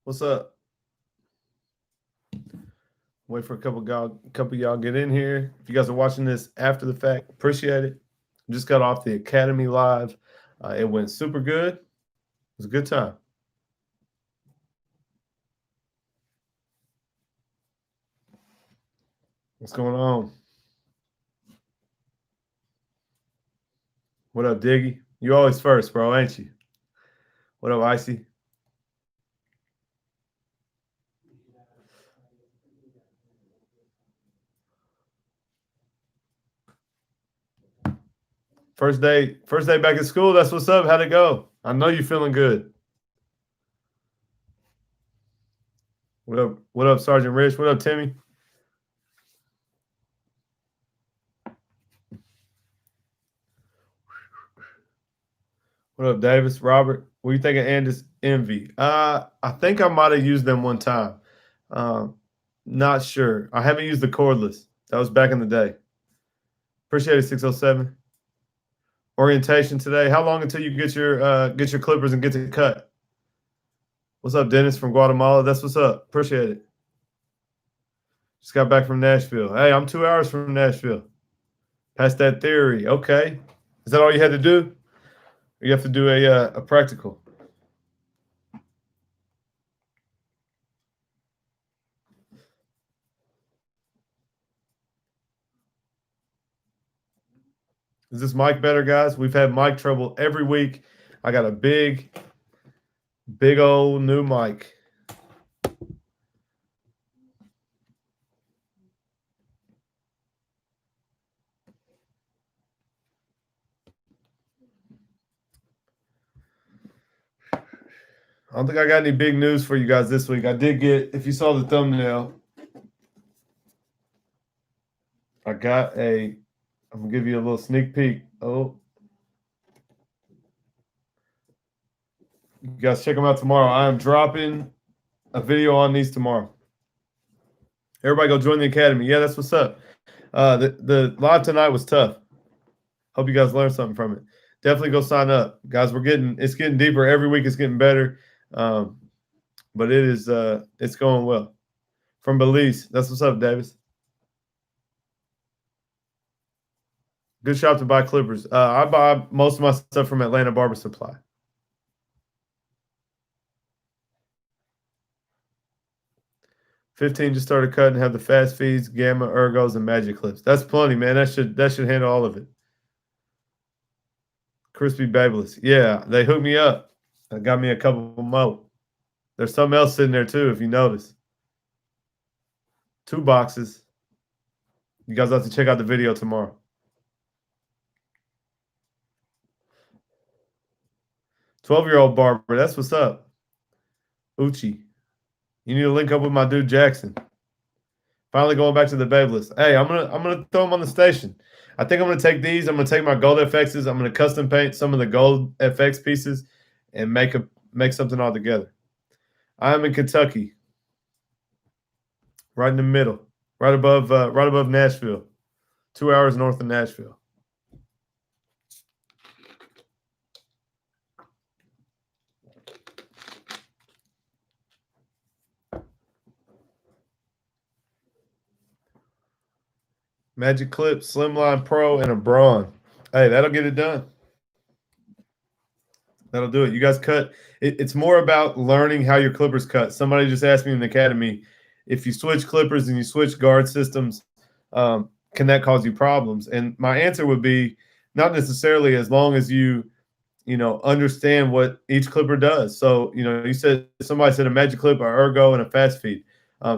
What's up? Wait for a couple of y'all get in here. If you guys are watching this after the fact, appreciate it. Just got off the Academy live. It went super good. It was a good time. What's going on? What up, Diggy? You always first, bro, ain't you? What up, Icy? First day back at school. That's what's up. How'd it go? I know you're feeling good. What up, Sergeant Rich? What up, Timmy? What up, Davis? Robert? What do you think of Andis Envy? I think I might have used them one time. Not sure. I haven't used the cordless. That was back in the day. Appreciate it, 607. Orientation today. How long until you get your clippers and get to cut? What's up, Dennis from Guatemala? That's what's up. Appreciate it. Just got back from Nashville. Hey, I'm 2 hours from Nashville. Past that theory. Okay. Is that all you had to do? Or you have to do a practical? Is this mic better, guys? We've had mic trouble every week. I got a big old new mic. I don't think I got any big news for you guys this week. I did get, if you saw the thumbnail, I'm going to give you a little sneak peek. Oh. You guys check them out tomorrow. I am dropping a video on these tomorrow. Everybody go join the Academy. Yeah, that's what's up. The live tonight was tough. Hope you guys learned something from it. Definitely go sign up. Guys, it's getting deeper. Every week it's getting better. But it's going well. From Belize. That's what's up, Davis. Good shop to buy clippers. I buy most of my stuff from Atlanta Barber Supply. $15 just started cutting, have the fast feeds, gamma, ergos, and magic clips. That's plenty, man. That should handle all of it. Crispy Babyliss. Yeah, they hooked me up. They got me a couple more. There's something else sitting there too, if you notice. 2 boxes. You guys have to check out the video tomorrow. "12-year-old barber, that's what's up. Uchi. You need to link up with my dude Jackson. Finally going back to the Babyliss. Hey, I'm gonna throw them on the station. I think I'm gonna take these. I'm gonna take my gold FXs. I'm gonna custom paint some of the gold FX pieces and make something all together. I'm in Kentucky, right in the middle, right above Nashville, 2 hours north of Nashville. Magic Clip, Slimline Pro, and a Braun. Hey, that'll get it done. That'll do it. You guys cut. It's more about learning how your clippers cut. Somebody just asked me in the Academy, if you switch clippers and you switch guard systems, can that cause you problems? And my answer would be not necessarily, as long as you understand what each clipper does. So, somebody said a magic clip, a ergo, and a fast feed.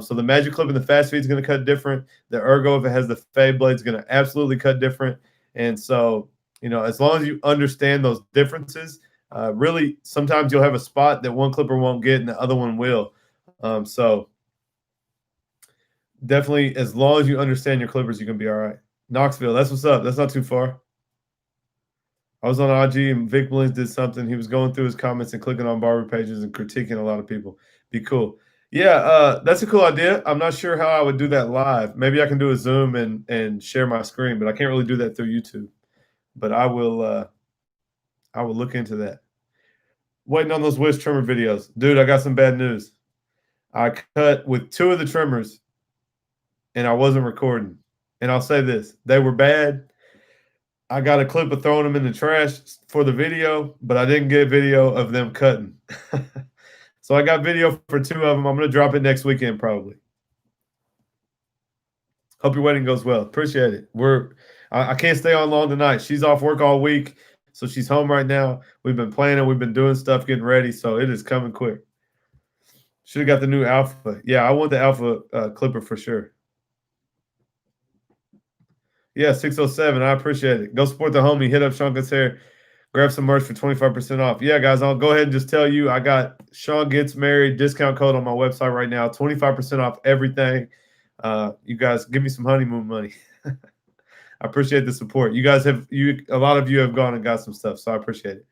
So the magic clip and the fast feed is going to cut different. The ergo, if it has the fade blade, is going to absolutely cut different. And so, as long as you understand those differences, really, sometimes you'll have a spot that one clipper won't get and the other one will. So definitely, as long as you understand your clippers, you can be all right. Knoxville, that's what's up. That's not too far. I was on IG and Vic Blins did something. He was going through his comments and clicking on barber pages and critiquing a lot of people. Be cool. Yeah, that's a cool idea. I'm not sure how I would do that live. Maybe I can do a Zoom and share my screen, but I can't really do that through YouTube. But I will look into that. Waiting on those wish trimmer videos. Dude, I got some bad news. I cut with 2 of the trimmers, and I wasn't recording. And I'll say this, they were bad. I got a clip of throwing them in the trash for the video, but I didn't get video of them cutting. So I got video for 2 of them. I'm going to drop it next weekend probably. Hope your wedding goes well. Appreciate it. I can't stay on long tonight. She's off work all week, so she's home right now. We've been planning. We've been doing stuff, getting ready, so it is coming quick. Should have got the new Alpha. Yeah, I want the Alpha clipper for sure. Yeah, 607. I appreciate it. Go support the homie. Hit up Seancutshair. Grab some merch for 25% off. Yeah, guys, I'll go ahead and just tell you I got Sean Gets Married discount code on my website right now. 25% off everything. You guys give me some honeymoon money. I appreciate the support. You guys a lot of you have gone and got some stuff, so I appreciate it.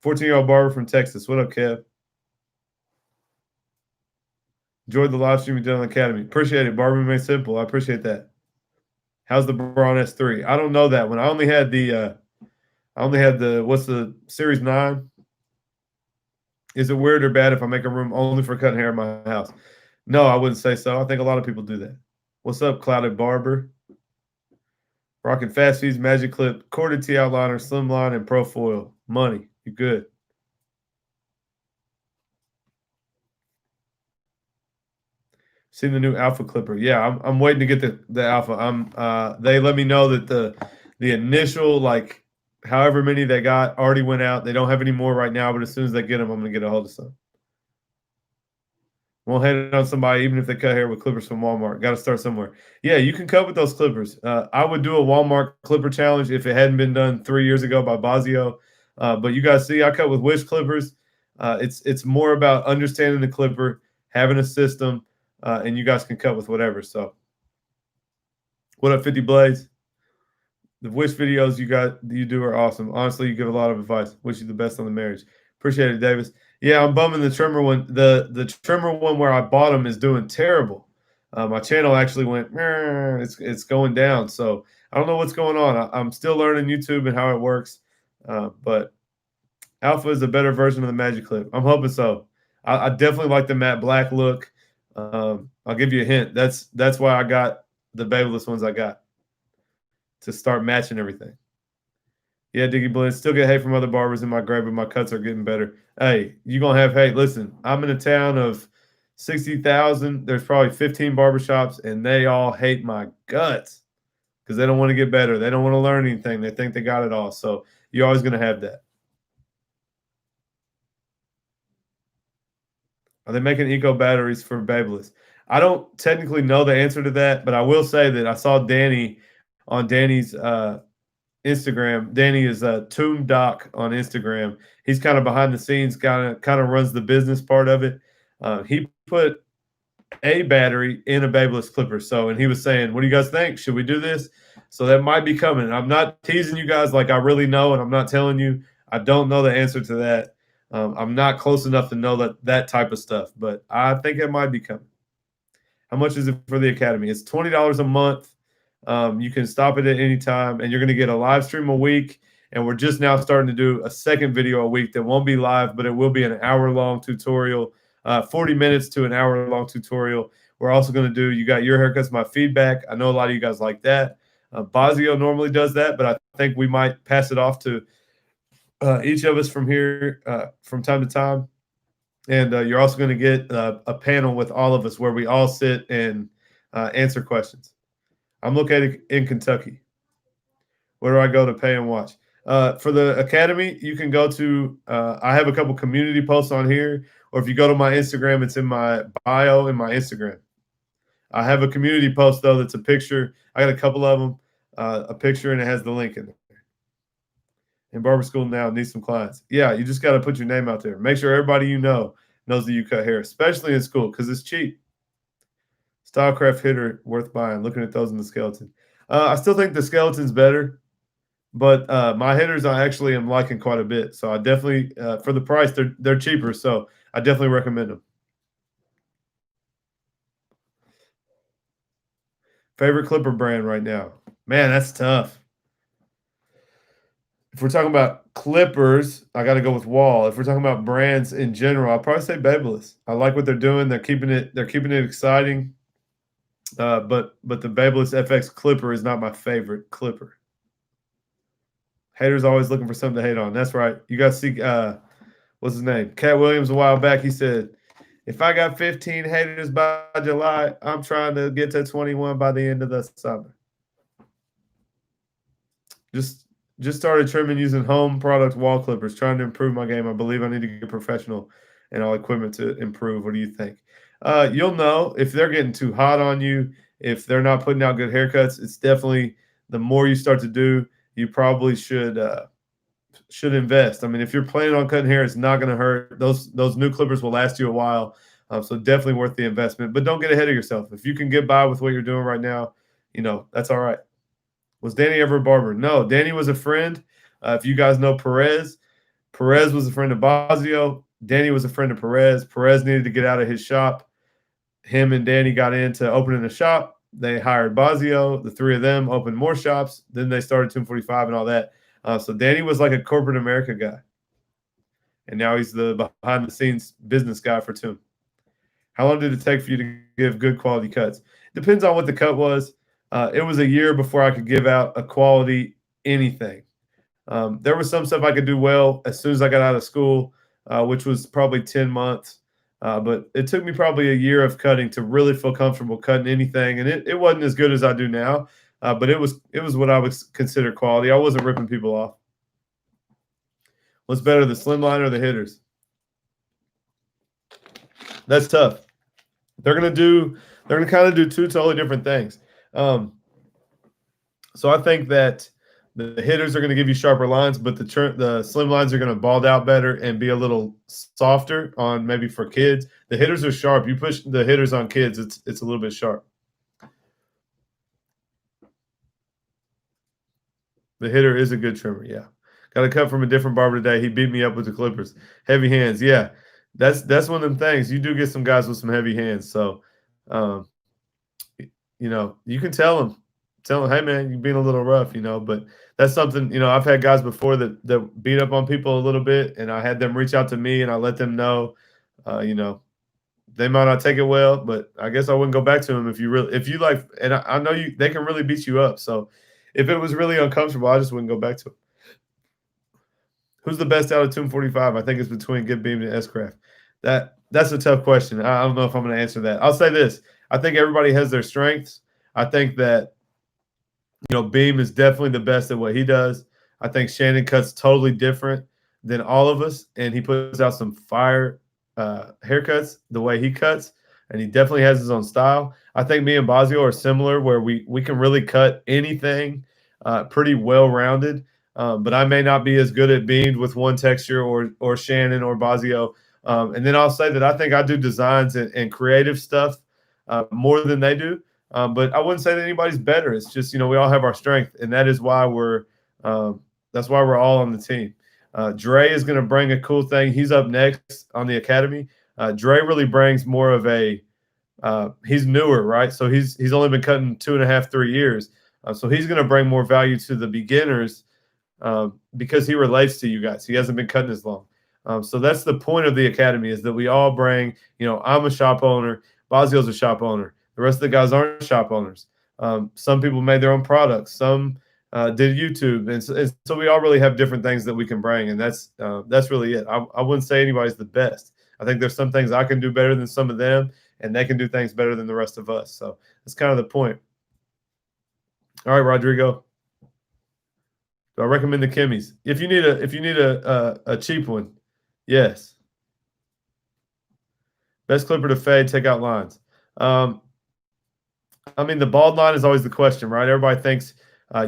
14-year-old Barber from Texas. What up, Kev? Enjoyed the live stream you did on the Academy. Appreciate it. Barber Made Simple. I appreciate that. How's the Braun S3? I don't know that one. I only had the what's the Series 9? Is it weird or bad if I make a room only for cutting hair in my house? No, I wouldn't say so. I think a lot of people do that. What's up, Clouded Barber? Rocking Fast Feeds, Magic Clip, Corded T Outliner, Slimline, and Pro Foil. Money. You good. Seen the new Alpha Clipper. Yeah, I'm waiting to get the Alpha. They let me know that the initial, like, however many they got already went out. They don't have any more right now, but as soon as they get them, I'm going to get a hold of some. Won't hand it on somebody, even if they cut hair with clippers from Walmart. Got to start somewhere. Yeah, you can cut with those clippers. I would do a Walmart clipper challenge if it hadn't been done 3 years ago by Bazio. But you guys see, I cut with Wish clippers. It's more about understanding the clipper, having a system, and you guys can cut with whatever. So, what up, 50 Blades? The Wish videos you do are awesome. Honestly, you give a lot of advice. Wish you the best on the marriage. Appreciate it, Davis. Yeah, I'm bumming the trimmer one. The trimmer one where I bought them is doing terrible. My channel actually went, it's going down. So I don't know what's going on. I'm still learning YouTube and how it works. But Alpha is a better version of the Magic Clip. I'm hoping so. I definitely like the matte black look. I'll give you a hint. That's why I got the Babyliss ones I got, to start matching everything. Yeah, Diggy Blend. Still get hate from other barbers in my grade, but my cuts are getting better. Hey, you're going to have hate. Listen, I'm in a town of 60,000. There's probably 15 barbershops, and they all hate my guts because they don't want to get better. They don't want to learn anything. They think they got it all. So you're always going to have that. Are they making eco batteries for Babyliss? I don't technically know the answer to that, but I will say that I saw Danny on Danny's Instagram. Danny is a Toon Doc on Instagram. He's kind of behind the scenes, kind of runs the business part of it. He put a battery in a Babyliss clipper. So, and he was saying, what do you guys think? Should we do this? So that might be coming. I'm not teasing you guys like I really know, and I'm not telling you. I don't know the answer to that. I'm not close enough to know that type of stuff, but I think it might be coming. How much is it for the Academy? It's $20 a month. You can stop it at any time, and you're going to get a live stream a week. And we're just now starting to do a second video a week that won't be live, but it will be an hour-long tutorial, 40 minutes to an hour-long tutorial. We're also going to do, you got your haircuts, my feedback. I know a lot of you guys like that. Bazio normally does that, but I think we might pass it off to each of us from here from time to time. And you're also going to get a panel with all of us where we all sit and answer questions. I'm located in Kentucky. Where do I go to pay and watch? For the Academy, you can go to I have a couple community posts on here, or if you go to my Instagram, it's in my bio in my Instagram. I have a community post, though, that's a picture. I got a couple of them, a picture, and it has the link in there. In barber school now, need some clients. Yeah, you just got to put your name out there. Make sure everybody you know knows that you cut hair, especially in school, because it's cheap. Stylecraft hitter worth buying. Looking at those in the skeleton. I still think the skeleton's better, but my hitters I actually am liking quite a bit. So I definitely, for the price, they're cheaper. So I definitely recommend them. Favorite clipper brand right now? Man, that's tough. If we're talking about Clippers, I got to go with Wahl. If we're talking about brands in general, I'll probably say Babyliss. I like what they're doing. They're keeping it exciting. But the Babyliss FX Clipper is not my favorite clipper. Haters always looking for something to hate on. That's right. You got to see what's his name? Cat Williams a while back. He said, if I got 15 haters by July, I'm trying to get to 21 by the end of the summer. Just started trimming using home product wall clippers, trying to improve my game. I believe I need to get professional and all equipment to improve. What do you think? You'll know if they're getting too hot on you, if they're not putting out good haircuts. It's definitely the more you start to do, you probably should invest. I mean, if you're planning on cutting hair, it's not going to hurt. Those new clippers will last you a while, so definitely worth the investment. But don't get ahead of yourself. If you can get by with what you're doing right now, that's all right. Was Danny ever a barber? No, Danny was a friend. If you guys know Perez was a friend of Bazio. Danny was a friend of Perez. Perez needed to get out of his shop. Him and Danny got into opening a shop. They hired Bazio. The three of them opened more shops. Then they started 245 and all that. So Danny was like a corporate America guy. And now he's the behind-the-scenes business guy for Toon. How long did it take for you to give good quality cuts? Depends on what the cut was. It was a year before I could give out a quality anything. There was some stuff I could do well as soon as I got out of school, which was probably 10 months. But it took me probably a year of cutting to really feel comfortable cutting anything. And it wasn't as good as I do now, but it was what I would consider quality. I wasn't ripping people off. What's better, the Slimline or the hitters? That's tough. They're gonna kind of do two totally different things. So I think that the hitters are going to give you sharper lines, but the slim lines are going to bald out better and be a little softer on maybe for kids. The hitters are sharp. You push the hitters on kids, it's a little bit sharp. The hitter is a good trimmer, yeah. Got a cut from a different barber today. He beat me up with the clippers. Heavy hands, yeah. That's one of them things. You do get some guys with some heavy hands, so you can tell them, hey man, you're being a little rough, but that's something, I've had guys before that beat up on people a little bit, and I had them reach out to me and I let them know, they might not take it well, but I guess I wouldn't go back to them if you like, and I know they can really beat you up. So if it was really uncomfortable, I just wouldn't go back to them. Who's the best out of 245? I think it's between Get Beamed and S-Craft. That's a tough question. I don't know if I'm going to answer that. I'll say this. I think everybody has their strengths. I think that, Beam is definitely the best at what he does. I think Shannon cuts totally different than all of us, and he puts out some fire haircuts the way he cuts, and he definitely has his own style. I think me and Bazio are similar, where we can really cut anything pretty well-rounded, but I may not be as good at beamed with one texture or Shannon or Bazio. And then I'll say that I think I do designs and creative stuff more than they do. But I wouldn't say that anybody's better. It's just, we all have our strength, and that is why that's why we're all on the team. Dre is going to bring a cool thing. He's up next on the academy. Dre really brings more of a he's newer, right? So he's only been cutting 2.5, 3 years. So he's going to bring more value to the beginners because he relates to you guys. He hasn't been cutting as long. So that's the point of the academy, is that we all bring, I'm a shop owner. Bazio's a shop owner. The rest of the guys aren't shop owners. Some people made their own products. Some did YouTube. And so we all really have different things that we can bring. And that's really it. I wouldn't say anybody's the best. I think there's some things I can do better than some of them, and they can do things better than the rest of us. So that's kind of the point. All right, Rodrigo. Do I recommend the Kimmys? If you need a cheap one, yes. Best clipper to fade, take out lines. I mean, the bald line is always the question, right? Everybody thinks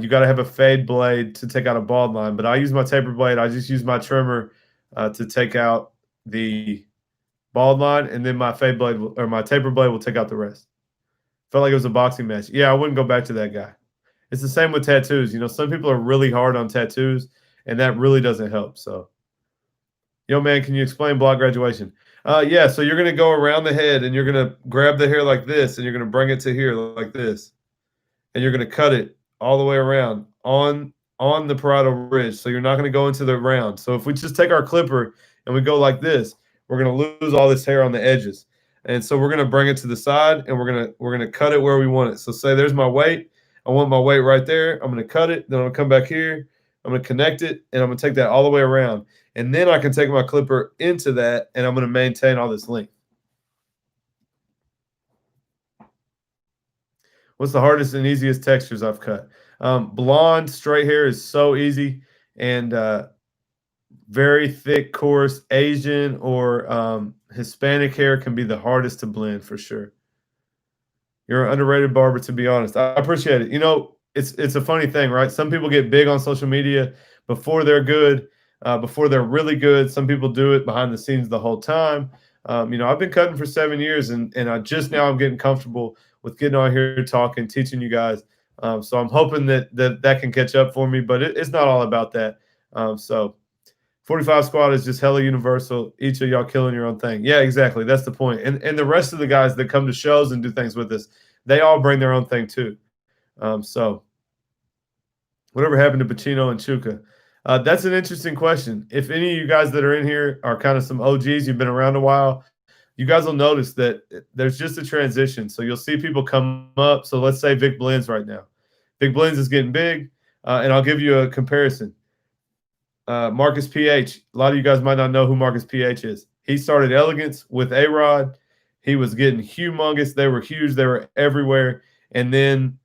you got to have a fade blade to take out a bald line, but I use my taper blade. I just use my trimmer to take out the bald line, and then my fade blade or my taper blade will take out the rest. Felt like it was a boxing match. Yeah, I wouldn't go back to that guy. It's the same with tattoos. Some people are really hard on tattoos, and that really doesn't help. So, yo, man, can you explain block graduation? Yeah, so you're going to go around the head, and you're going to grab the hair like this, and you're going to bring it to here like this, and you're going to cut it all the way around on on the parietal ridge. So you're not going to go into the round. So if we just take our clipper and we go like this, we're going to lose all this hair on the edges. And so we're going to bring it to the side and we're going to cut it where we want it. So say there's my weight. I want my weight right there. I'm going to cut it. Then I'm going to come back here. I'm going to connect it and I'm going to take that all the way around. And then I can take my clipper into that and I'm going to maintain all this length. What's the hardest and easiest textures I've cut? Blonde straight hair is so easy, and very thick, coarse Asian or Hispanic hair can be the hardest to blend for sure. You're an underrated barber, to be honest. I appreciate it. You know, it's a funny thing, right? Some people get big on social media before they're good, before they're really good. Some people do it behind the scenes the whole time. You know, I've been cutting for 7 years, and I just now I'm getting comfortable with getting on here talking, teaching you guys. So I'm hoping that can catch up for me, but it's not all about that. So 45 squad is just hella universal. Each of y'all killing your own thing. Yeah, exactly. That's the point. And the rest of the guys that come to shows and do things with us, they all bring their own thing too. So whatever happened to Pacino and Chuka? That's an interesting question. If any of you guys that are in here are kind of some OGs, you've been around a while, you guys will notice that there's just a transition. So you'll see people come up. So let's say Vic Blends right now. Vic Blends is getting big, and I'll give you a comparison. Marcus PH. A lot of you guys might not know who Marcus PH is. He started Elegance with A-Rod. He was getting humongous. They were huge. They were everywhere. And then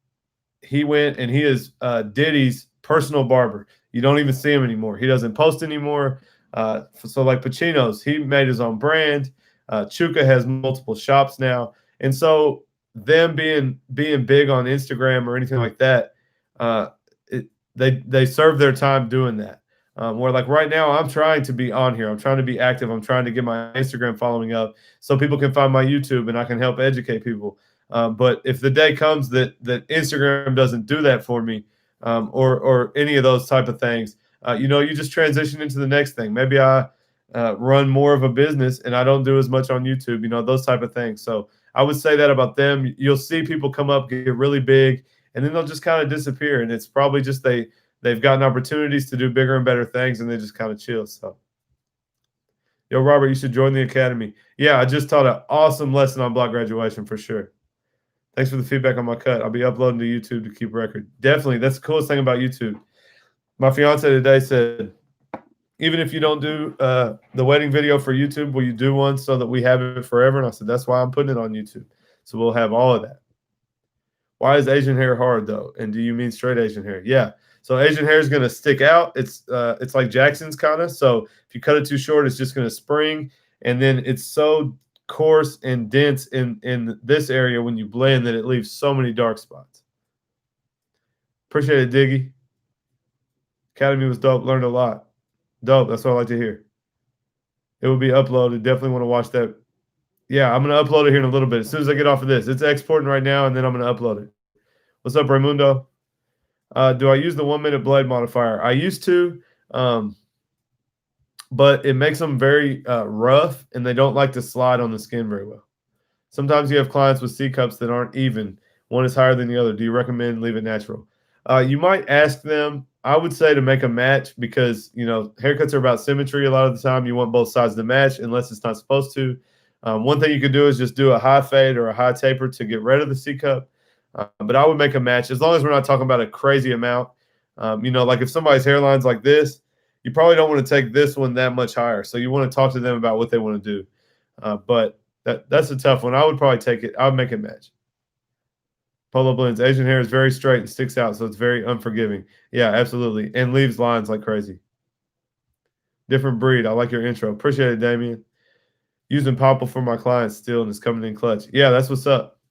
he went and he is Diddy's personal barber. You don't even see him anymore. He doesn't post anymore. So like Pacino's, he made his own brand. Chuka has multiple shops now. And so them being big on Instagram or anything like that, they serve their time doing that. Where like right now I'm trying to be on here. I'm trying to be active. I'm trying to get my Instagram following up so people can find my YouTube and I can help educate people. But if the day comes that Instagram doesn't do that for me, or any of those type of things, you know, you just transition into the next thing. Maybe I run more of a business and I don't do as much on YouTube, you know, those type of things. So I would say that about them. You'll see people come up, get really big, and then they'll just kind of disappear. And it's probably just they've gotten opportunities to do bigger and better things, and they just kind of chill. So, yo, Robert, you should join the academy. Yeah, I just taught an awesome lesson on block graduation for sure. Thanks for the feedback on my cut. I'll be uploading to YouTube to keep record. Definitely. That's the coolest thing about YouTube. My fiance today said, even if you don't do the wedding video for YouTube, will you do one so that we have it forever? And I said, that's why I'm putting it on YouTube. So we'll have all of that. Why is Asian hair hard, though? And do you mean straight Asian hair? Yeah. So Asian hair is going to stick out. It's like Jackson's kind of. So if you cut it too short, it's just going to spring. And then it's so coarse and dense in this area when you blend that it leaves so many dark spots. Appreciate it, Diggy. Academy was dope. Learned a lot. Dope. That's what I like to hear. It will be uploaded. Definitely want to watch that. Yeah, I'm going to upload it here in a little bit. As soon as I get off of this. It's exporting right now, and then I'm going to upload it. What's up, Raimundo? Do I use the 1 minute blade modifier? I used to, but it makes them very rough, and they don't like to slide on the skin very well. Sometimes you have clients with C cups that aren't even. One is higher than the other. Do you recommend leave it natural? You might ask them. I would say to make a match because, you know, haircuts are about symmetry a lot of the time. You want both sides to match unless it's not supposed to. One thing you could do is just do a high fade or a high taper to get rid of the C cup. But I would make a match as long as we're not talking about a crazy amount. You know, like if somebody's hairline's like this, you probably don't want to take this one that much higher. So you want to talk to them about what they want to do. But that's a tough one. I would probably take it. I would make a match. Polo blends. Asian hair is very straight and sticks out, so it's very unforgiving. Yeah, absolutely. And leaves lines like crazy. Different breed. I like your intro. Appreciate it, Damien. Using Popple for my clients still, and it's coming in clutch. Yeah, that's what's up.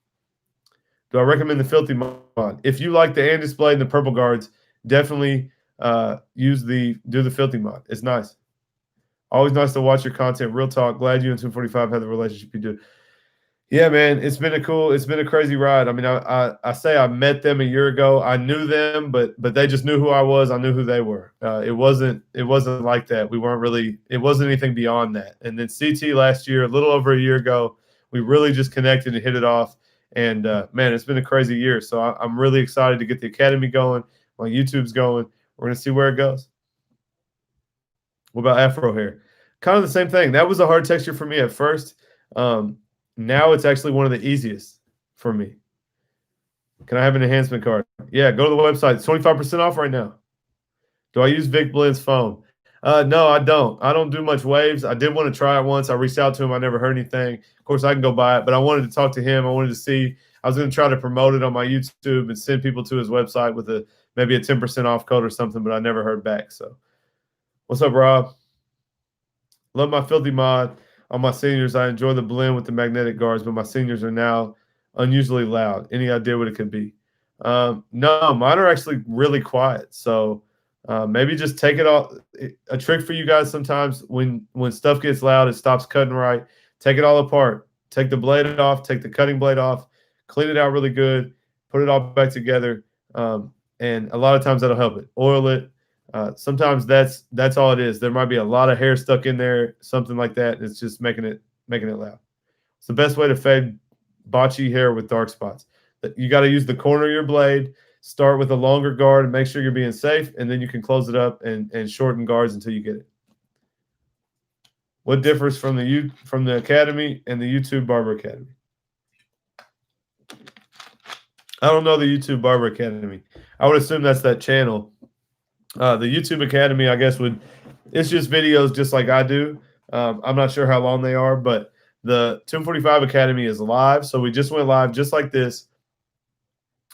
Do I recommend the Philthy mod? If you like the Andis blade and the purple guards, definitely do the Philthy mod. It's nice. Always nice to watch your content. Real talk. Glad you and 245 had the relationship you do. Yeah, man, it's been a crazy ride. I mean, I say I met them a year ago. I knew them, but they just knew who I was. I knew who they were. It wasn't like that. We weren't really. It wasn't anything beyond that. And then CT last year, a little over a year ago, we really just connected and hit it off. And man, it's been a crazy year. So I'm really excited to get the academy going. My YouTube's going. We're going to see where it goes. What about afro hair? Kind of the same thing. That was a hard texture for me at first. Now it's actually one of the easiest for me. Can I have an enhancement card? Yeah, go to the website. It's 25% off right now. Do I use Vic Blend's phone? No, I don't. I don't do much waves. I did want to try it once. I reached out to him. I never heard anything. Of course, I can go buy it, but I wanted to talk to him. I wanted to see. I was going to try to promote it on my YouTube and send people to his website with maybe a 10% off code or something, but I never heard back. So, what's up, Rob? Love my Philthy mod on my seniors. I enjoy the blend with the magnetic guards, but my seniors are now unusually loud. Any idea what it could be? No, mine are actually really quiet. So maybe just take it all. A trick for you guys sometimes when stuff gets loud, it stops cutting right. Take it all apart. Take the blade off. Take the cutting blade off. Clean it out really good. Put it all back together. And a lot of times that'll help it. Oil it. Sometimes that's all it is. There might be a lot of hair stuck in there, something like that. It's just making it loud. It's the best way to fade botchy hair with dark spots. You got to use the corner of your blade. Start with a longer guard and make sure you're being safe, and then you can close it up and shorten guards until you get it. What differs from the Academy and the YouTube Barber Academy? I don't know the YouTube Barber Academy. I would assume that's that channel. The YouTube Academy, I guess, it's just videos just like I do. I'm not sure how long they are, but the 245 Academy is live. So we just went live just like this.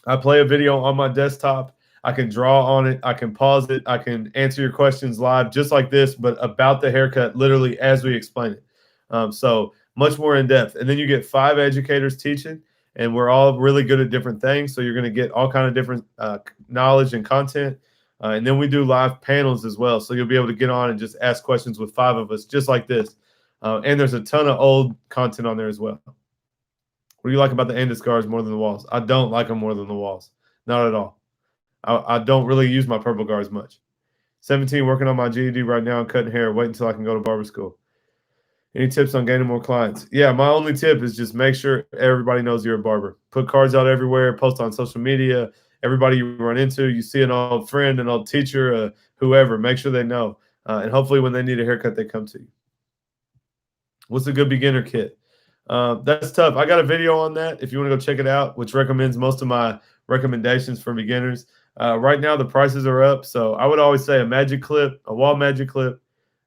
I play a video on my desktop. I can draw on it. I can pause it. I can answer your questions live just like this, but about the haircut literally as we explain it. So much more in depth. And then you get 5 educators teaching, and we're all really good at different things. So you're going to get all kind of different knowledge and content. And then we do live panels as well. So you'll be able to get on and just ask questions with 5 of us, just like this. And there's a ton of old content on there as well. What do you like about the Andis guards more than the Wahls? I don't like them more than the Wahls. Not at all. I don't really use my purple guards much. 17, working on my GED right now and cutting hair. Wait until I can go to barber school. Any tips on gaining more clients? Yeah, my only tip is just make sure everybody knows you're a barber. Put cards out everywhere. Post on social media. Everybody you run into, you see an old friend, an old teacher, whoever, make sure they know. And hopefully when they need a haircut, they come to you. What's a good beginner kit? That's tough. I got a video on that if you want to go check it out, which recommends most of my recommendations for beginners. Right now, the prices are up. So I would always say a magic clip, a Wahl magic clip,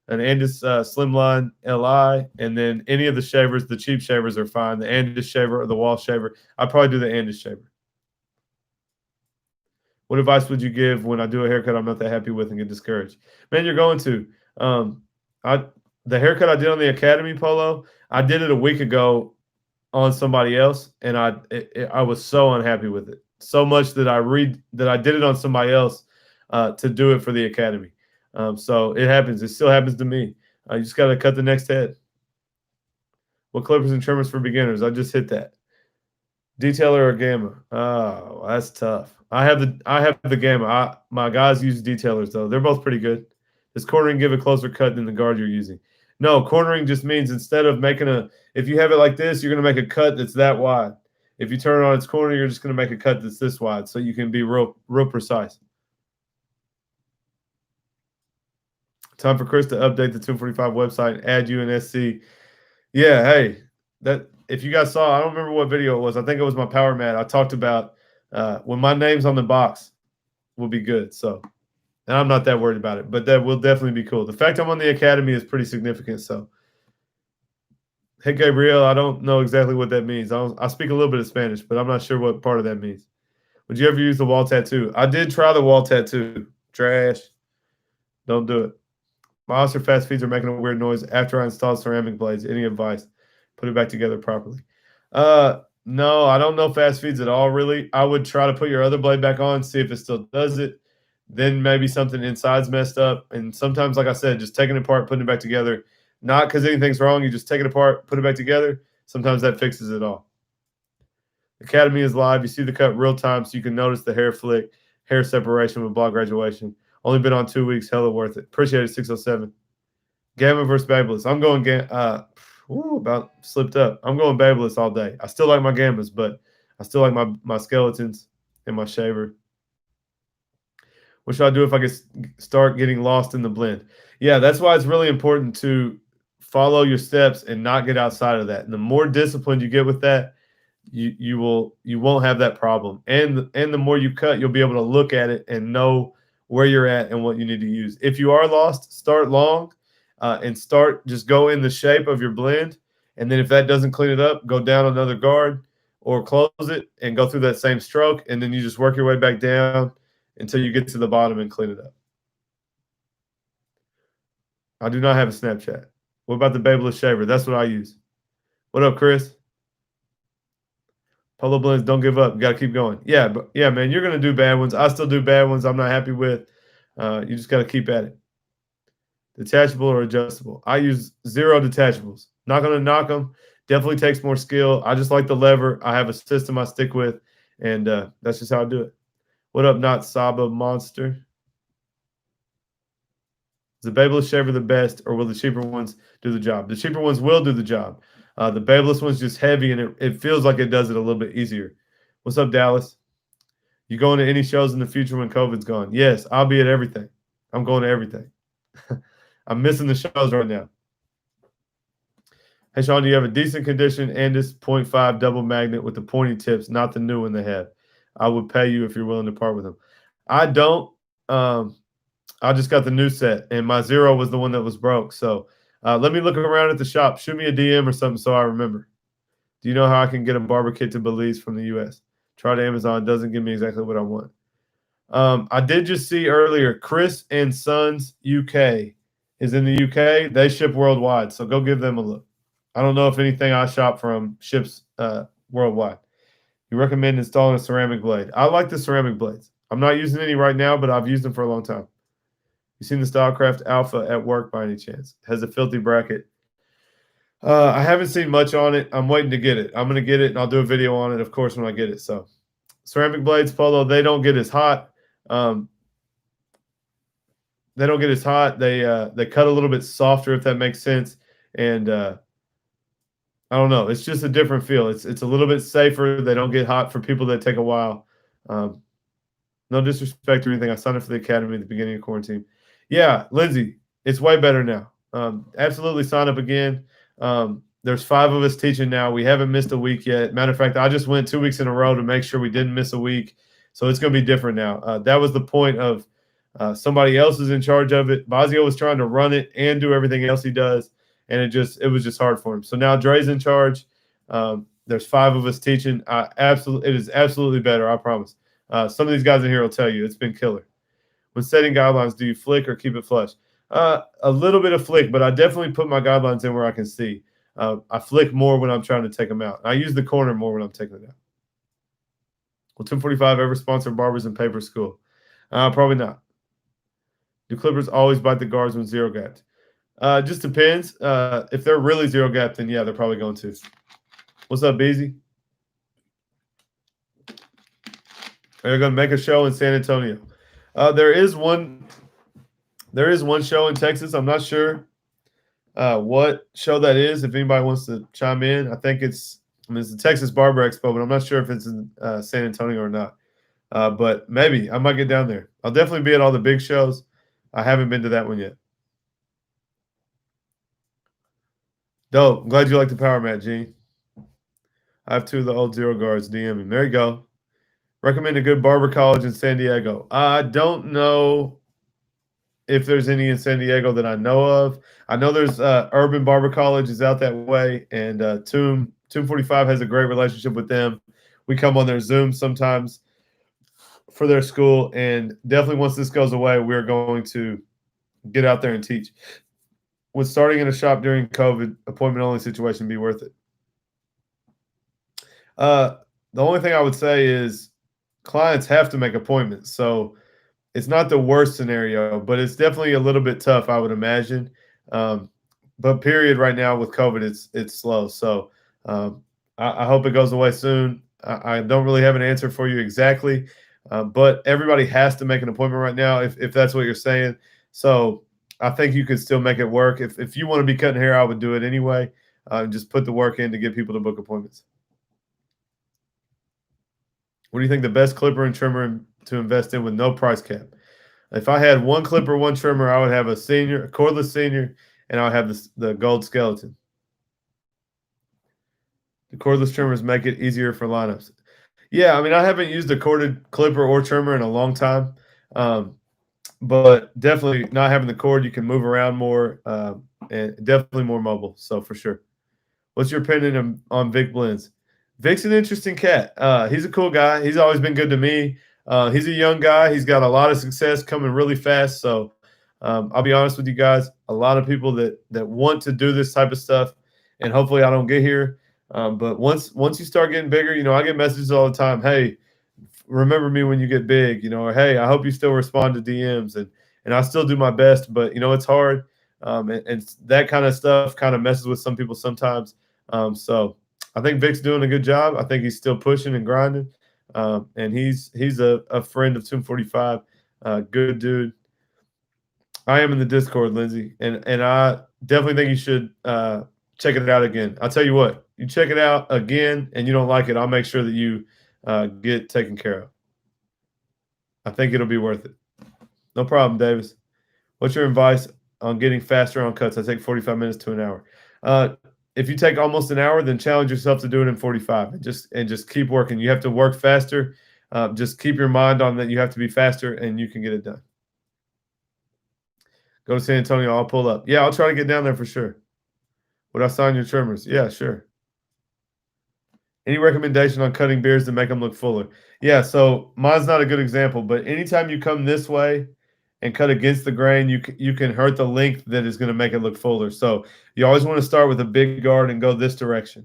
an Andis Slimline LI, and then any of the shavers, the cheap shavers are fine. The Andis shaver or the Wahl shaver. I'd probably do the Andis shaver. What advice would you give when I do a haircut I'm not that happy with and get discouraged? Man, you're going to. The haircut I did on the Academy Polo, I did it a week ago on somebody else, and I was so unhappy with it. So much that I did it on somebody else to do it for the Academy. So it happens. It still happens to me. You just got to cut the next head. What clippers and trimmers for beginners? I just hit that. Detailer or Gamma? Oh, that's tough. I have the Gamma. My guys use detailers though. They're both pretty good. Does cornering give a closer cut than the guard you're using? No, cornering just means instead of if you have it like this, you're going to make a cut that's that wide. If you turn it on its corner, you're just going to make a cut that's this wide, so you can be real precise. Time for Chris to update the 245 website and add you and SC. Yeah, hey, if you guys saw, I don't remember what video it was. I think it was my power mat. I talked about when my name's on the box will be good. So, and I'm not that worried about it, but that will definitely be cool. The fact I'm on the Academy is pretty significant. So, hey, Gabriel, I don't know exactly what that means. I speak a little bit of Spanish, but I'm not sure what part of that means. Would you ever use the Wahl tattoo? I did try the Wahl tattoo. Trash. Don't do it. My Oster fast feeds are making a weird noise after I installed ceramic blades. Any advice? Put it back together properly. No, I don't know fast feeds at all, really. I would try to put your other blade back on, see if it still does it. Then maybe something inside's messed up. And sometimes, like I said, just taking it apart, putting it back together. Not because anything's wrong. You just take it apart, put it back together. Sometimes that fixes it all. Academy is live. You see the cut real time, so you can notice the hair flick, hair separation with block graduation. Only been on 2 weeks. Hella worth it. Appreciate it, 607. Gamma versus Babyliss. I'm going about slipped up. I'm going Babyliss all day. I still like my Gammas, but I still like my skeletons and my shaver. What should I do if I get start getting lost in the blend? Yeah, that's why it's really important to follow your steps and not get outside of that. And the more disciplined you get with that, you won't have that problem. And the more you cut, you'll be able to look at it and know where you're at and what you need to use. If you are lost, start long and just go in the shape of your blend. And then if that doesn't clean it up, go down another guard or close it and go through that same stroke. And then you just work your way back down until you get to the bottom and clean it up. I do not have a Snapchat. What about the Babyliss shaver? That's what I use. What up, Chris? Polo blends, don't give up. You got to keep going. Yeah, but yeah, man, you're gonna do bad ones. I still do bad ones. I'm not happy with. You just got to keep at it. Detachable or adjustable? I use 0 detachables. Not gonna knock them. Definitely takes more skill. I just like the lever. I have a system I stick with, and that's just how I do it. What up, not Saba Monster? Is the Babyliss shaver the best, or will the cheaper ones do the job? The cheaper ones will do the job. The Babyliss one's just heavy, and it feels like it does it a little bit easier. What's up, Dallas? You going to any shows in the future when COVID's gone? Yes, I'll be at everything. I'm going to everything. I'm missing the shows right now. Hey, Sean, do you have a decent condition Andis 0.5 double magnet with the pointy tips, not the new one they have? I would pay you if you're willing to part with them. I don't. I just got the new set, and my 0 was the one that was broke. So let me look around at the shop. Shoot me a DM or something so I remember. Do you know how I can get a barber kit to Belize from the U.S.? Tried Amazon. Doesn't give me exactly what I want. I did just see earlier, Chris and Sons UK is in the UK. They ship worldwide, so go give them a look. I don't know if anything I shop from ships worldwide. You recommend installing a ceramic blade? I like the ceramic blades. I'm not using any right now, but I've used them for a long time. You seen the Stylecraft Alpha at work by any chance? Has a Philthy bracket. I haven't seen much on it. I'm waiting to get it. I'm going to get it, and I'll do a video on it, of course, when I get it. So ceramic blades, Polo, they don't get as hot. They don't get as hot. They cut a little bit softer, if that makes sense. And I don't know. It's just a different feel. It's a little bit safer. They don't get hot for people that take a while. No disrespect or anything. I signed up for the academy at the beginning of quarantine. Yeah, Lindsay, it's way better now. Absolutely sign up again. There's 5 of us teaching now. We haven't missed a week yet. Matter of fact, I just went 2 weeks in a row to make sure we didn't miss a week. So it's going to be different now. That was the point of somebody else is in charge of it. Bazio was trying to run it and do everything else he does, and it was just hard for him. So now Dre's in charge. There's 5 of us teaching. It is absolutely better, I promise. Some of these guys in here will tell you it's been killer. When setting guidelines, do you flick or keep it flush? A little bit of flick, but I definitely put my guidelines in where I can see. I flick more when I'm trying to take them out. I use the corner more when I'm taking it out. Will 1045 ever sponsor Barbers and Paper School? Probably not. Do clippers always bite the guards when 0 gapped? Just depends. If they're really 0 gapped, then yeah, they're probably going to. What's up, Beezy? They're going to make a show in San Antonio. There is one show in Texas. I'm not sure what show that is. If anybody wants to chime in, I think it's the Texas Barber Expo, but I'm not sure if it's in San Antonio or not. But maybe I might get down there. I'll definitely be at all the big shows. I haven't been to that one yet. Dope. I'm glad you like the power mat, Gene. I have 2 of the old 0 guards DMing. There you go. Recommend a good barber college in San Diego. I don't know if there's any in San Diego that I know of. I know there's Urban Barber College is out that way, and Tomb 45 has a great relationship with them. We come on their Zoom sometimes for their school, and definitely once this goes away, we're going to get out there and teach. Would starting in a shop during COVID appointment-only situation be worth it? The only thing I would say is clients have to make appointments, so it's not the worst scenario, but it's definitely a little bit tough, I would imagine. But period, right now with COVID, it's slow. So I hope it goes away soon. I don't really have an answer for you exactly, but everybody has to make an appointment right now if that's what you're saying. So I think you could still make it work. If you want to be cutting hair, I would do it anyway. Just put the work in to get people to book appointments. What do you think the best clipper and trimmer to invest in with no price cap? If I had one clipper, one trimmer, I would have a senior, a cordless senior, and I would have the gold skeleton. The cordless trimmers make it easier for lineups. Yeah, I mean, I haven't used a corded clipper or trimmer in a long time, but definitely not having the cord, you can move around more, and definitely more mobile. So for sure. What's your opinion on Vic Blends? Vic's an interesting cat. He's a cool guy. He's always been good to me. He's a young guy. He's got a lot of success coming really fast. So I'll be honest with you guys. A lot of people that want to do this type of stuff, and hopefully I don't get here. But once you start getting bigger, I get messages all the time. Hey, remember me when you get big, or hey, I hope you still respond to DMs, and I still do my best. But it's hard, and that kind of stuff kind of messes with some people sometimes. So I think Vic's doing a good job. I think he's still pushing and grinding. And he's a friend of 245. Good dude. I am in the Discord, Lindsay, and I definitely think you should check it out again. I'll tell you what, you check it out again and you don't like it, I'll make sure that you get taken care of. I think it'll be worth it. No problem, Davis. What's your advice on getting faster on cuts? I take 45 minutes to an hour. If you take almost an hour, then challenge yourself to do it in 45 and just keep working. You have to work faster. Just keep your mind on that. You have to be faster and you can get it done. Go to San Antonio. I'll pull up. Yeah, I'll try to get down there for sure. Would I sign your trimmers? Yeah, sure. Any recommendation on cutting beards to make them look fuller? Yeah, so mine's not a good example, but anytime you come this way and cut against the grain, you can hurt the length that is going to make it look fuller. So you always want to start with a big guard and go this direction.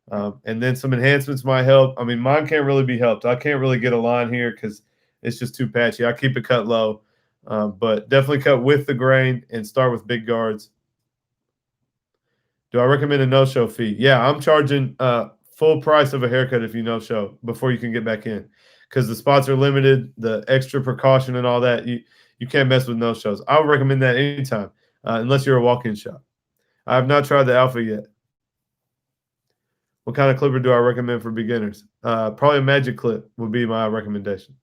And then some enhancements might help. I mean, mine can't really be helped. I can't really get a line here because it's just too patchy. I keep it cut low, but definitely cut with the grain and start with big guards. Do I recommend a no-show fee? Yeah, I'm charging full price of a haircut if you no-show before you can get back in, because the spots are limited, the extra precaution and all that. You can't mess with no-shows. I would recommend that anytime, unless you're a walk-in shop. I have not tried the Alpha yet. What kind of clipper do I recommend for beginners? Probably a magic clip would be my recommendation.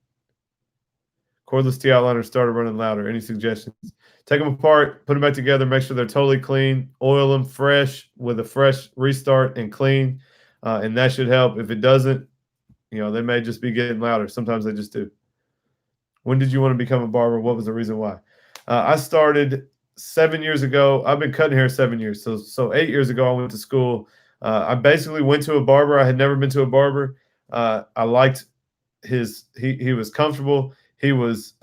Cordless T outliner started running louder. Any suggestions? Take them apart, put them back together, make sure they're totally clean, oil them fresh with a fresh restart and clean, and that should help. If it doesn't, they may just be getting louder. Sometimes they just do. When did you want to become a barber? What was the reason why? I started 7 years ago. I've been cutting hair 7 years. So 8 years ago, I went to school. I basically went to a barber. I had never been to a barber. I liked he was comfortable. He was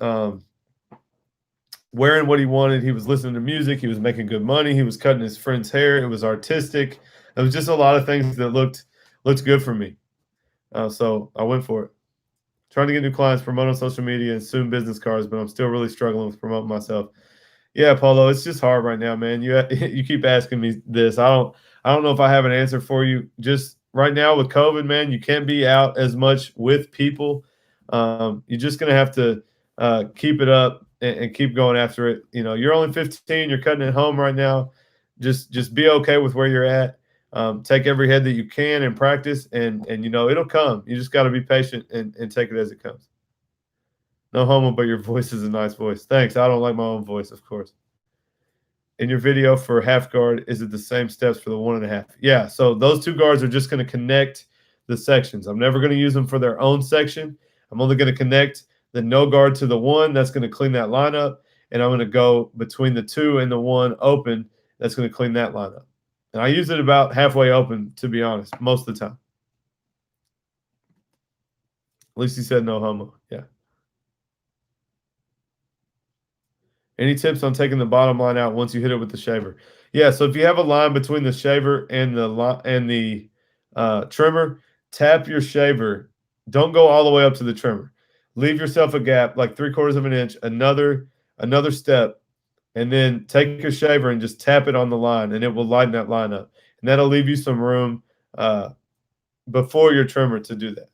wearing what he wanted. He was listening to music. He was making good money. He was cutting his friend's hair. It was artistic. It was just a lot of things that looked good for me. So I went for it. Trying to get new clients, promote on social media, and soon business cards, but I'm still really struggling with promoting myself. Yeah, Paulo, it's just hard right now, man. You keep asking me this. I don't know if I have an answer for you. Just right now with COVID, man, you can't be out as much with people. You're just gonna have to keep it up and keep going after it. You're only 15. You're cutting at home right now. Just be okay with where you're at. Take every head that you can and practice, and it'll come. You just got to be patient and take it as it comes. No homo, but your voice is a nice voice. Thanks. I don't like my own voice, of course. In your video for half guard, is it the same steps for the 1.5? Yeah, so those two guards are just going to connect the sections. I'm never going to use them for their own section. I'm only going to connect the no guard to the one. That's going to clean that lineup. And I'm going to go between the two and the one open. That's going to clean that lineup. And I use it about halfway open, to be honest, most of the time. At least he said no homo. Yeah. Any tips on taking the bottom line out once you hit it with the shaver? Yeah, so if you have a line between the shaver and the trimmer, tap your shaver. Don't go all the way up to the trimmer. Leave yourself a gap, like 3/4 of an inch, another step, and then take your shaver and just tap it on the line, and it will lighten that line up. And that'll leave you some room before your trimmer to do that.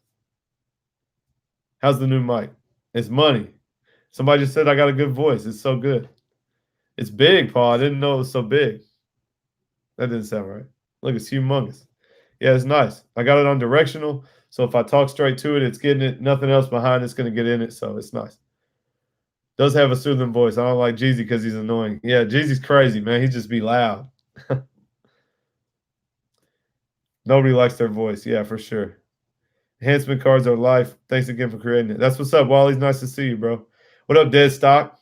How's the new mic? It's money. Somebody just said I got a good voice. It's so good. It's big, Paul. I didn't know it was so big. That didn't sound right. Look, it's humongous. Yeah, it's nice. I got it on directional, so if I talk straight to it, it's getting it. Nothing else behind it's going to get in it, so it's nice. Does have a soothing voice. I don't like Jeezy because he's annoying. Yeah, Jeezy's crazy, man. He just be loud. Nobody likes their voice. Yeah, for sure. Enhancement cards are life. Thanks again for creating it. That's what's up, Wally. Nice to see you, bro. What up, Dead Stock?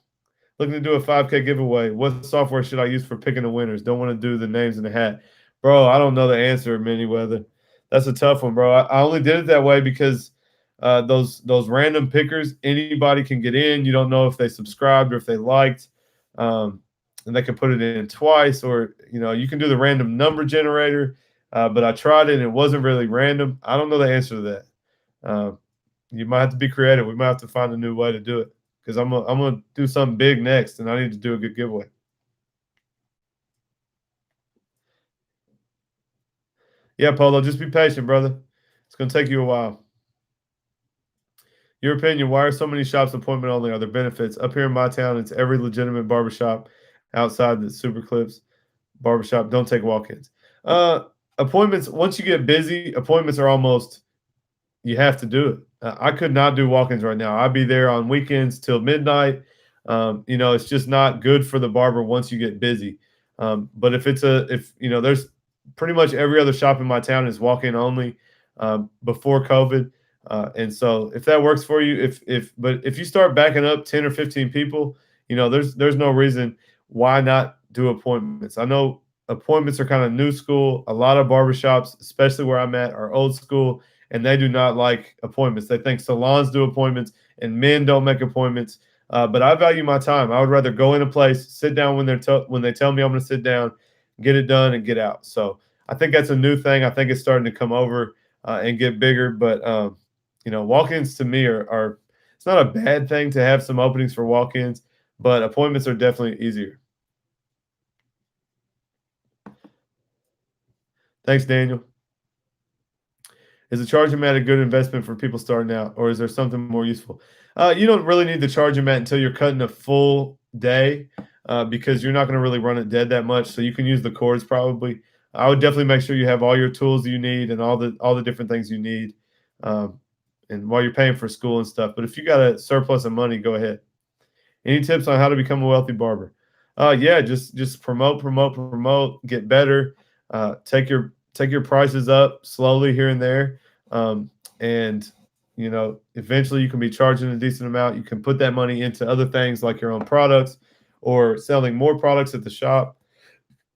Looking to do a 5K giveaway. What software should I use for picking the winners? Don't want to do the names in the hat. Bro, I don't know the answer, Manyweather. That's a tough one, bro. I only did it that way because those random pickers, anybody can get in. You don't know if they subscribed or if they liked. And they can put it in twice, or you can do the random number generator. But I tried it and it wasn't really random. I don't know the answer to that. You might have to be creative. We might have to find a new way to do it, because I'm gonna do something big next, and I need to do a good giveaway. Yeah, Polo, just be patient, brother. It's gonna take you a while. Your opinion, why are so many shops appointment only? Are there benefits? Up here in my town, it's every legitimate barbershop outside the Super Clips barbershop. Don't take walk-ins. Appointments, once you get busy, appointments are almost, you have to do it. I could not do walk-ins right now. I'd be there on weekends till midnight. It's just not good for the barber once you get busy. But if there's pretty much every other shop in my town is walk-in only before COVID. And so if that works for you, but if you start backing up 10 or 15 people, there's no reason why not do appointments. I know appointments are kind of new school. A lot of barbershops, especially where I'm at, are old school, and they do not like appointments. They think salons do appointments and men don't make appointments. But I value my time. I would rather go in a place, sit down when they tell me I'm going to sit down, get it done, and get out. So I think that's a new thing. I think it's starting to come over and get bigger. But walk-ins to me are it's not a bad thing to have some openings for walk-ins, but appointments are definitely easier. Thanks, Daniel. Is the charging mat a good investment for people starting out, or is there something more useful? You don't really need the charging mat until you're cutting a full day, because you're not going to really run it dead that much. So you can use the cords probably. I would definitely make sure you have all your tools you need and all the different things you need, and while you're paying for school and stuff. But if you got a surplus of money, go ahead. Any tips on how to become a wealthy barber? Yeah, just promote, get better. Take your prices up slowly here and there, and eventually you can be charging a decent amount. You can put that money into other things like your own products or selling more products at the shop,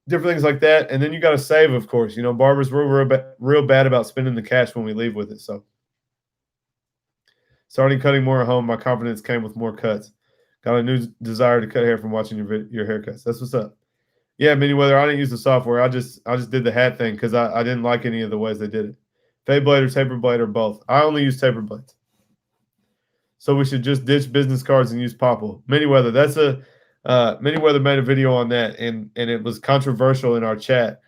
different things like that. And then you got to save, of course. Barbers, we're real bad about spending the cash when we leave with it. So starting cutting more at home, my confidence came with more cuts. Got a new desire to cut hair from watching your haircuts. That's what's up. Yeah, Manyweather, I didn't use the software. I just did the hat thing because I didn't like any of the ways they did it. Fade blade or taper blade or both. I only use taper blades. So we should just ditch business cards and use Popple. Manyweather, Manyweather made a video on that, and it was controversial in our chat.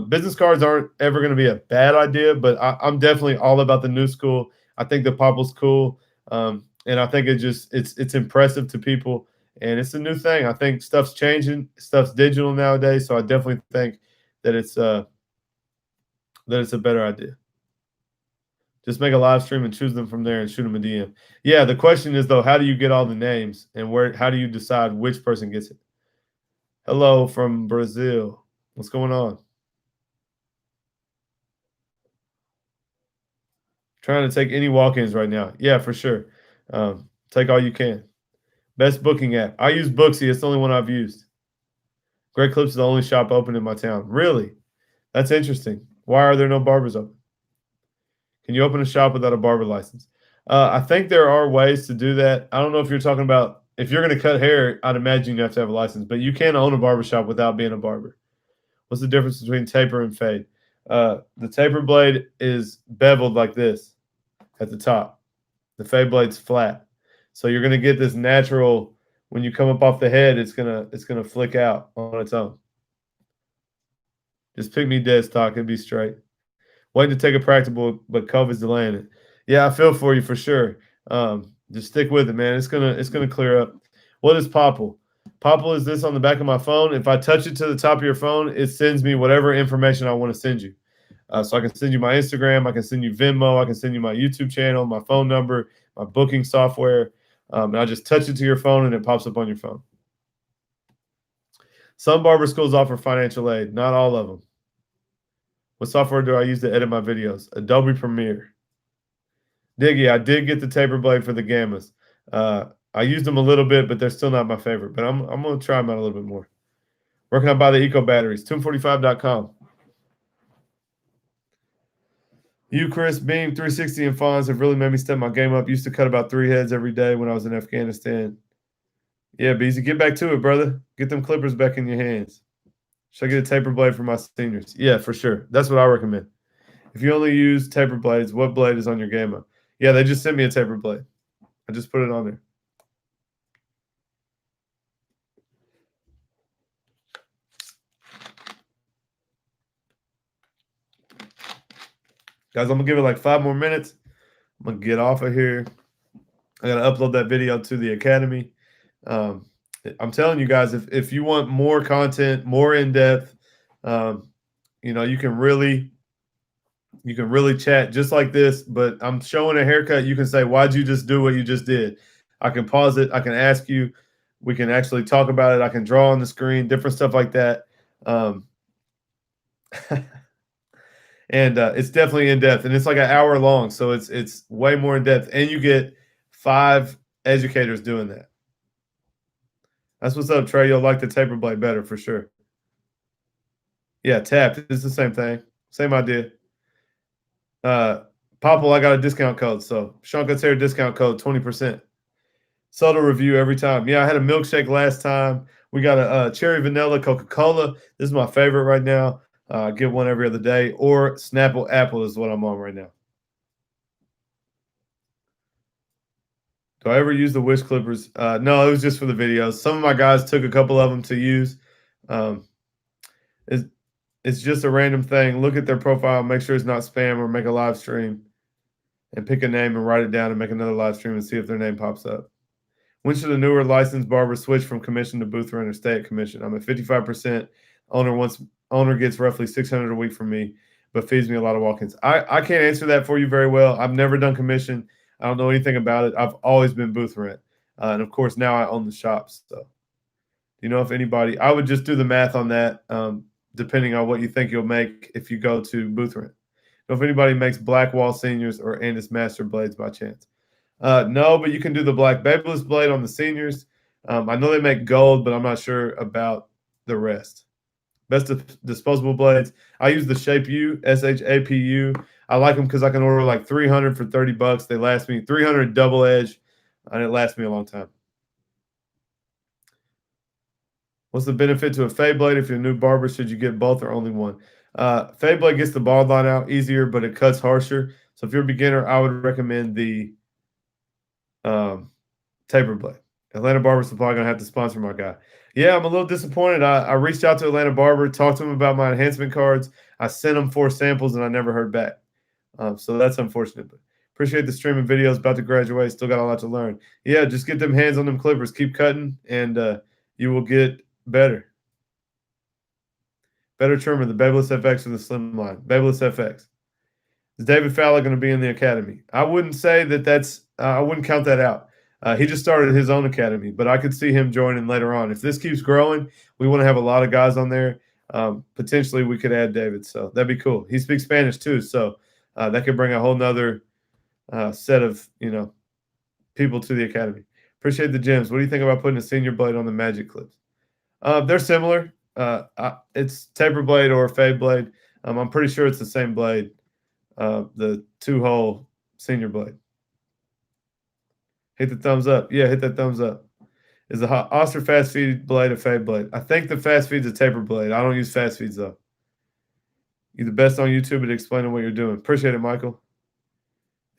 Business cards aren't ever going to be a bad idea, but I'm definitely all about the new school. I think the Popple's cool, and I think it's impressive to people. And it's a new thing. I think stuff's changing. Stuff's digital nowadays. So I definitely think that it's a better idea. Just make a live stream and choose them from there and shoot them a DM. Yeah, the question is, though, how do you get all the names, and how do you decide which person gets it? Hello from Brazil. What's going on? Trying to take any walk-ins right now. Yeah, for sure. Take all you can. Best booking app. I use Booksy. It's the only one I've used. Great Clips is the only shop open in my town. Really? That's interesting. Why are there no barbers open? Can you open a shop without a barber license? I think there are ways to do that. I don't know if you're talking about, if you're going to cut hair, I'd imagine you have to have a license, but you can own a barbershop without being a barber. What's the difference between taper and fade? The taper blade is beveled like this at the top. The fade blade's flat. So you're going to get this natural, when you come up off the head, it's gonna flick out on its own. Just pick me dead stock, it'd be straight. Waiting to take a practical, but COVID's delaying it. Yeah, I feel for you for sure. Just stick with it, man. It's gonna clear up. What is Popple? Popple is this on the back of my phone. If I touch it to the top of your phone, it sends me whatever information I want to send you. So I can send you my Instagram, I can send you Venmo, I can send you my YouTube channel, my phone number, my booking software. And I just touch it to your phone and it pops up on your phone. Some barber schools offer financial aid, not all of them. What software do I use to edit my videos? Adobe Premiere. Diggy, I did get the taper blade for the Gammas. I used them a little bit, but they're still not my favorite. But I'm going to try them out a little bit more. Where can I buy the Eco batteries? Tomb45.com. You, Chris, Beam, 360, and Fonz have really made me step my game up. Used to cut about 3 heads every day when I was in Afghanistan. Yeah, Beezy, get back to it, brother. Get them clippers back in your hands. Should I get a taper blade for my seniors? Yeah, for sure. That's what I recommend. If you only use taper blades, what blade is on your Gamma? Yeah, they just sent me a taper blade. I just put it on there. Guys, I'm going to give it like 5 more minutes. I'm going to get off of here. I got to upload that video to the Academy. I'm telling you guys, if you want more content, more in-depth, you can really chat just like this, but I'm showing a haircut. You can say, why'd you just do what you just did? I can pause it. I can ask you. We can actually talk about it. I can draw on the screen, different stuff like that. And it's definitely in depth, and it's like an hour long, so it's way more in depth, and you get 5 educators doing that. That's what's up, Trey. You'll like the taper blade better for sure. Yeah, tapped. It's the same thing, same idea. Popple, I got a discount code, so Seancutshair discount code 20%. Soda review every time. Yeah, I had a milkshake last time. We got a cherry vanilla Coca-Cola. This is my favorite right now. Get one every other day, or Snapple Apple is what I'm on right now. Do I ever use the Wish clippers? No, it was just for the videos. Some of my guys took a couple of them to use. It's just a random thing. Look at their profile, make sure it's not spam, or make a live stream and pick a name and write it down and make another live stream and see if their name pops up. When should a newer licensed barber switch from commission to booth rent or stay at commission? I'm at 55%. Owner gets roughly $600 a week from me, but feeds me a lot of walk-ins. I can't answer that for you very well. I've never done commission. I don't know anything about it. I've always been booth rent. And, of course, now I own the shops. So, do you know if anybody – I would just do the math on that depending on what you think you'll make if you go to booth rent. Know if anybody makes black Wahl seniors or Andis master blades by chance. No, but you can do the black Babyliss blade on the seniors. I know they make gold, but I'm not sure about the rest. Best disposable blades. I use the Shape U, SHAPU. I like them because I can order like 300 for $30. They last me 300 double edge, and it lasts me a long time. What's the benefit to a fade blade if you're a new barber? Should you get both or only one? Fade blade gets the bald line out easier, but it cuts harsher. So if you're a beginner, I would recommend the taper blade. Atlanta Barber Supply going to have to sponsor my guy. Yeah, I'm a little disappointed. I reached out to Atlanta Barber, talked to him about my enhancement cards. I sent him 4 samples, and I never heard back. So that's unfortunate. But appreciate the streaming videos. About to graduate. Still got a lot to learn. Yeah, just get them hands on them clippers. Keep cutting, and you will get better. Better trimmer, the Babyliss FX or the Slimline? Babyliss FX. Is David Fowler going to be in the academy? I wouldn't say that's I wouldn't count that out. He just started his own academy, but I could see him joining later on. If this keeps growing, we want to have a lot of guys on there. Potentially, we could add David, so that'd be cool. He speaks Spanish too, so that could bring a whole nother set of people to the academy. Appreciate the gems. What do you think about putting a senior blade on the Magic clips? They're similar. It's taper blade or a fade blade. I'm pretty sure it's the same blade, the 2-hole senior blade. Hit the thumbs up. Yeah, hit that thumbs up. Is the Oster fast feed blade a fade blade? I think the fast feed's a taper blade. I don't use fast feeds, though. You're the best on YouTube at explaining what you're doing. Appreciate it, Michael.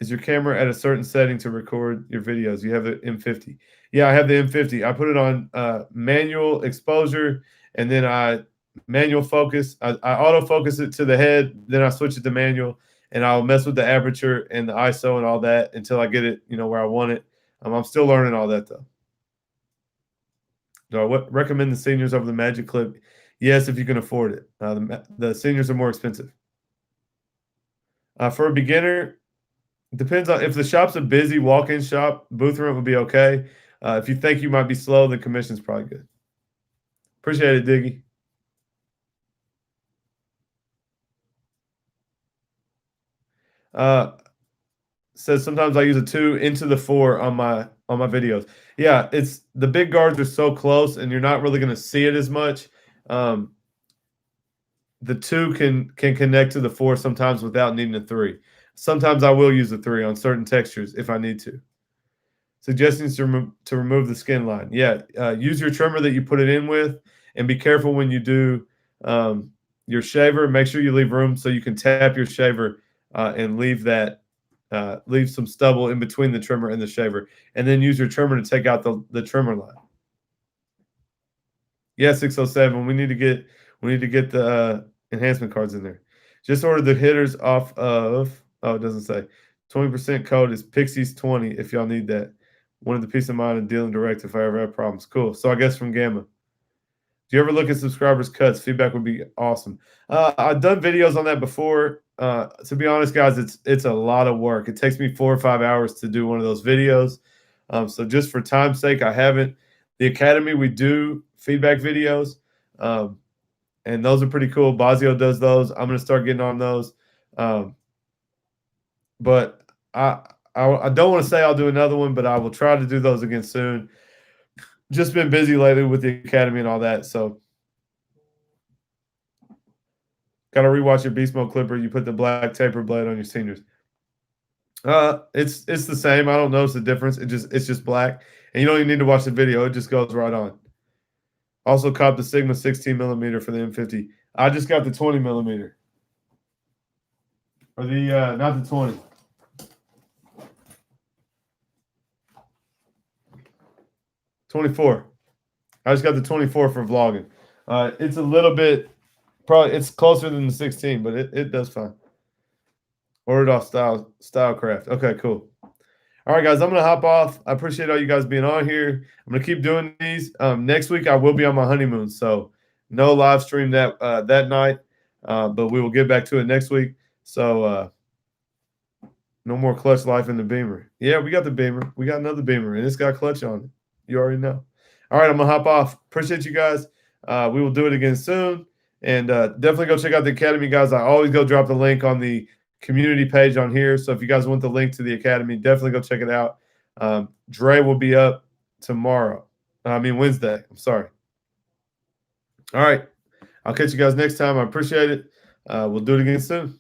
Is your camera at a certain setting to record your videos? You have the M50. Yeah, I have the M50. I put it on manual exposure, and then I manual focus. I autofocus it to the head, then I switch it to manual, and I'll mess with the aperture and the ISO and all that until I get it, where I want it. I'm still learning all that, though. Do I recommend the seniors over the Magic Clip? Yes, if you can afford it. The seniors are more expensive. For a beginner, Depends on if the shop's a busy walk-in shop, booth rent would be okay. If you think you might be slow, then commission's probably good. Appreciate it, Diggy. Says sometimes I use a 2 into the 4 on my videos. Yeah, it's the big guards are so close, and you're not really going to see it as much. The 2 can connect to the 4 sometimes without needing a 3. Sometimes I will use a 3 on certain textures if I need to. Suggestions to remove the skin line. Yeah, use your trimmer that you put it in with, and be careful when you do your shaver. Make sure you leave room so you can tap your shaver and leave that leave some stubble in between the trimmer and the shaver, and then use your trimmer to take out the trimmer line. Yeah, 607. We need to get the enhancement cards in there. Just ordered the hitters off of. Oh, it doesn't say. 20% code is Pixies20 if y'all need that. Wanted the peace of mind and dealing direct if I ever have problems. Cool. So I guess from Gamma. Do you ever look at subscribers' cuts? Feedback would be awesome. I've done videos on that before. To be honest, guys, it's a lot of work. It takes me 4 or 5 hours to do one of those videos. So just for time's sake, I haven't. The Academy, we do feedback videos, and those are pretty cool. Bazio does those. I'm going to start getting on those. But I don't want to say I'll do another one, but I will try to do those again soon. Just been busy lately with the Academy and all that, so gotta rewatch your Beast Mode Clipper. You put the black taper blade on your seniors. It's the same. I don't notice the difference. It's just black, and you don't even need to watch the video. It just goes right on. Also, cop the Sigma 16 millimeter for the M50. I just got the 20 millimeter, or the not the 20. '24. I just got the 24 for vlogging. It's a little bit, probably it's closer than the 16, but it does fine. Ordered off Stylecraft. Okay, cool. All right, guys, I'm gonna hop off. I appreciate all you guys being on here. I'm gonna keep doing these. Next week I will be on my honeymoon, so no live stream that night, but we will get back to it next week. So no more clutch life in the Beamer. Yeah, we got the Beamer. We got another Beamer, and it's got clutch on it. You already know. All right, I'm gonna hop off. Appreciate you guys. We will do it again soon, and definitely go check out the Academy, guys. I always go drop the link on the community page on here. So if you guys want the link to the Academy, definitely go check it out. Dre will be up tomorrow. Wednesday. I'm sorry. All right. I'll catch you guys next time. I appreciate it. We'll do it again soon.